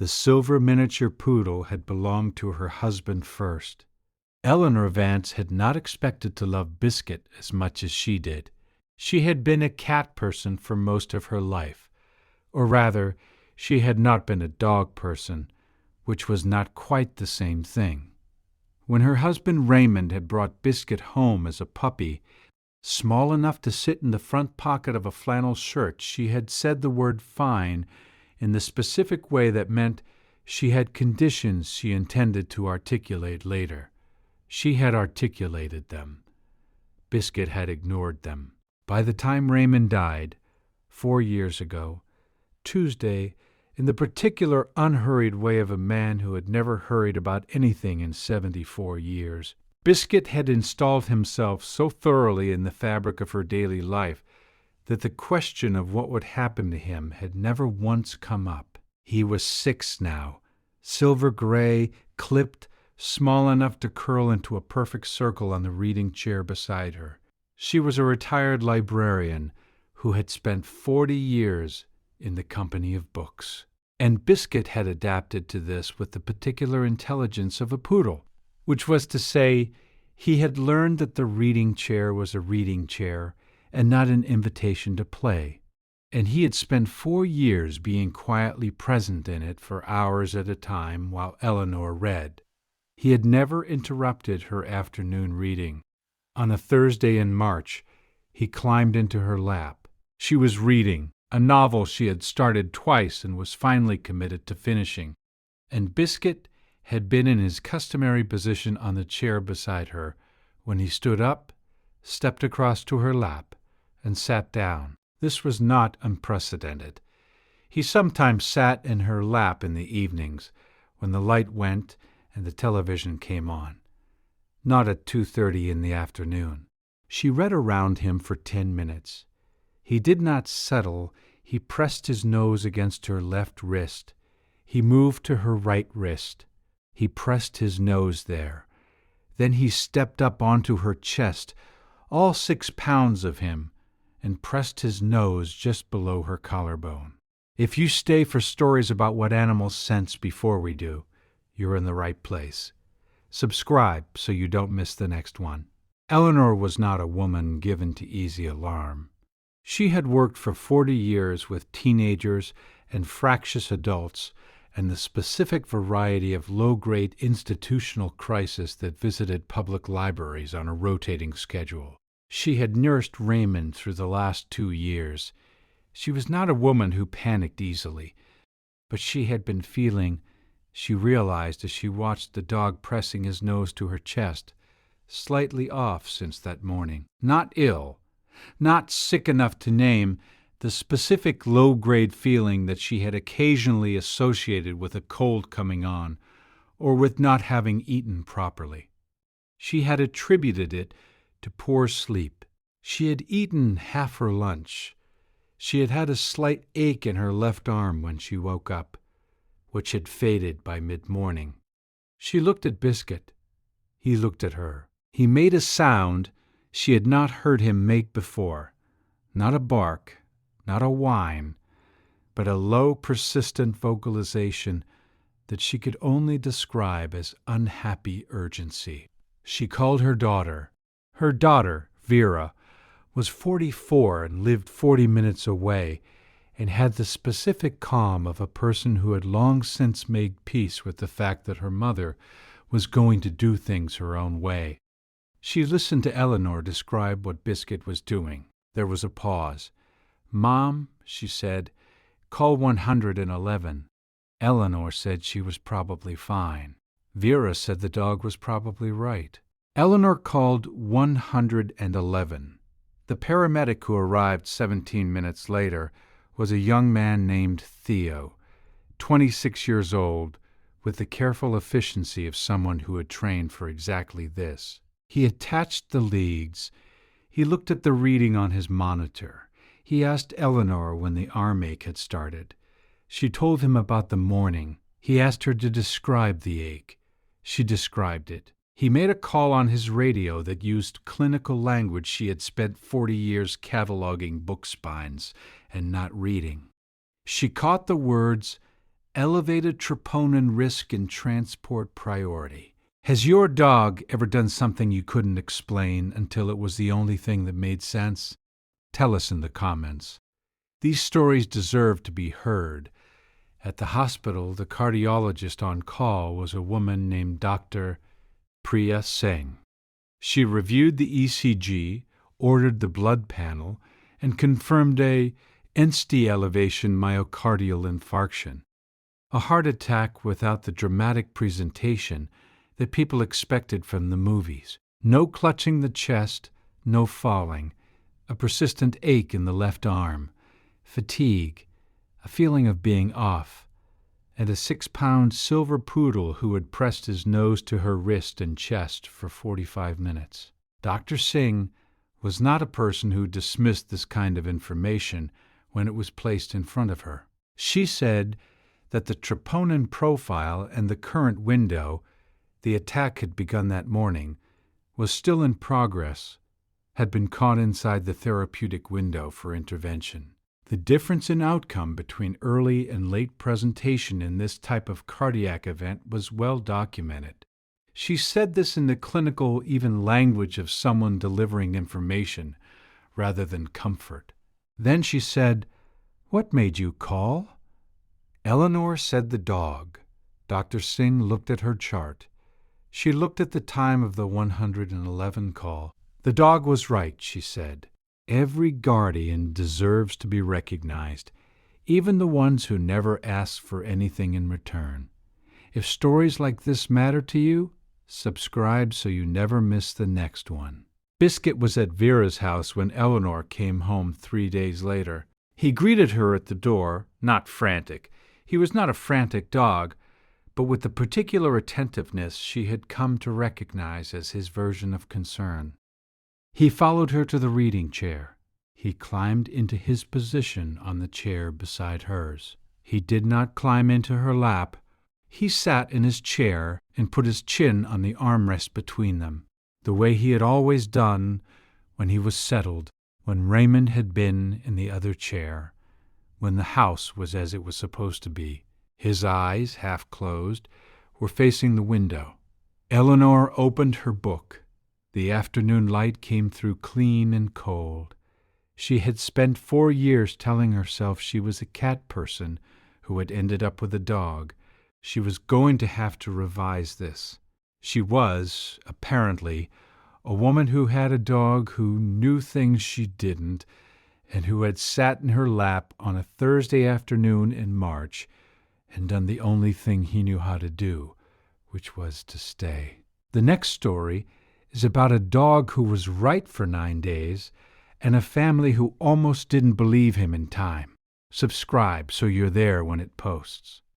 The silver miniature poodle had belonged to her husband first. Eleanor Vance had not expected to love Biscuit as much as she did. She had been a cat person for most of her life, or rather, she had not been a dog person, which was not quite the same thing. When her husband Raymond had brought Biscuit home as a puppy, small enough to sit in the front pocket of a flannel shirt, she had said the word fine in the specific way that meant she had conditions she intended to articulate later. She had articulated them. Biscuit had ignored them. By the time Raymond died, 4 years ago, Tuesday, in the particular unhurried way of a man who had never hurried about anything in 74 years, Biscuit had installed himself so thoroughly in the fabric of her daily life that the question of what would happen to him had never once come up. He was 6 now, silver gray, clipped, small enough to curl into a perfect circle on the reading chair beside her. She was a retired librarian who had spent 40 years in the company of books. And Biscuit had adapted to this with the particular intelligence of a poodle, which was to say, he had learned that the reading chair was a reading chair and not an invitation to play, and he had spent 4 years being quietly present in it for hours at a time while Eleanor read. He had never interrupted her afternoon reading. On a Thursday in March, he climbed into her lap. She was reading a novel she had started twice and was finally committed to finishing, and Biscuit had been in his customary position on the chair beside her when he stood up, stepped across to her lap, and sat down. This was not unprecedented. He sometimes sat in her lap in the evenings when the light went and the television came on, not at 2:30 in the afternoon. She read around him for 10 minutes. He did not settle. He pressed his nose against her left wrist. He moved to her right wrist. He pressed his nose there. Then he stepped up onto her chest, all 6 pounds of him, and pressed his nose just below her collarbone. If you stay for stories about what animals sense before we do, you're in the right place. Subscribe so you don't miss the next one. Eleanor was not a woman given to easy alarm. She had worked for 40 years with teenagers and fractious adults and the specific variety of low-grade institutional crisis that visited public libraries on a rotating schedule. She had nursed Raymond through the last 2 years. She was not a woman who panicked easily, but she had been feeling, she realized as she watched the dog pressing his nose to her chest, slightly off since that morning. Not ill, not sick enough to name the specific low-grade feeling that she had occasionally associated with a cold coming on or with not having eaten properly. She had attributed it to poor sleep. She had eaten half her lunch. She had had a slight ache in her left arm when she woke up, which had faded by mid-morning. She looked at Biscuit. He looked at her. He made a sound she had not heard him make before, not a bark, not a whine, but a low, persistent vocalization that she could only describe as unhappy urgency. She called her daughter. Her daughter, Vera, was 44 and lived 40 minutes away and had the specific calm of a person who had long since made peace with the fact that her mother was going to do things her own way. She listened to Eleanor describe what Biscuit was doing. There was a pause. "Mom," she said, "call 111. Eleanor said she was probably fine. Vera said the dog was probably right. Eleanor called 111. The paramedic who arrived 17 minutes later was a young man named Theo, 26 years old, with the careful efficiency of someone who had trained for exactly this. He attached the leads. He looked at the reading on his monitor. He asked Eleanor when the arm ache had started. She told him about the morning. He asked her to describe the ache. She described it. He made a call on his radio that used clinical language she had spent 40 years cataloging book spines and not reading. She caught the words Elevated troponin risk in transport priority. Has your dog ever done something you couldn't explain until it was the only thing that made sense? Tell us in the comments. These stories deserve to be heard. At the hospital, the cardiologist on call was a woman named Dr. Priya Singh. She reviewed the ECG, ordered the blood panel, and confirmed a NST elevation myocardial infarction, a heart attack without the dramatic presentation that people expected from the movies. No clutching the chest, no falling, a persistent ache in the left arm, fatigue, a feeling of being off, and a 6-pound silver poodle who had pressed his nose to her wrist and chest for 45 minutes. Dr. Singh was not a person who dismissed this kind of information when it was placed in front of her. She said that the troponin profile and the current window, the attack had begun that morning, was still in progress, had been caught inside the therapeutic window for intervention. The difference in outcome between early and late presentation in this type of cardiac event was well documented. She said this in the clinical, even language of someone delivering information rather than comfort. Then she said, "What made you call?" Eleanor said the dog. Dr. Singh looked at her chart. She looked at the time of the 111 call. The dog was right, she said. Every guardian deserves to be recognized, even the ones who never ask for anything in return. If stories like this matter to you, subscribe so you never miss the next one. Biscuit was at Vera's house when Eleanor came home 3 days later. He greeted her at the door, not frantic. He was not a frantic dog, but with the particular attentiveness she had come to recognize as his version of concern. He followed her to the reading chair. He climbed into his position on the chair beside hers. He did not climb into her lap. He sat in his chair and put his chin on the armrest between them, the way he had always done when he was settled, when Raymond had been in the other chair, when the house was as it was supposed to be. His eyes, half closed, were facing the window. Eleanor opened her book. The afternoon light came through clean and cold. She had spent 4 years telling herself she was a cat person who had ended up with a dog. She was going to have to revise this. She was, apparently, a woman who had a dog who knew things she didn't, and who had sat in her lap on a Thursday afternoon in March and done the only thing he knew how to do, which was to stay. The next story is about a dog who was right for 9 days and a family who almost didn't believe him in time. Subscribe so you're there when it posts.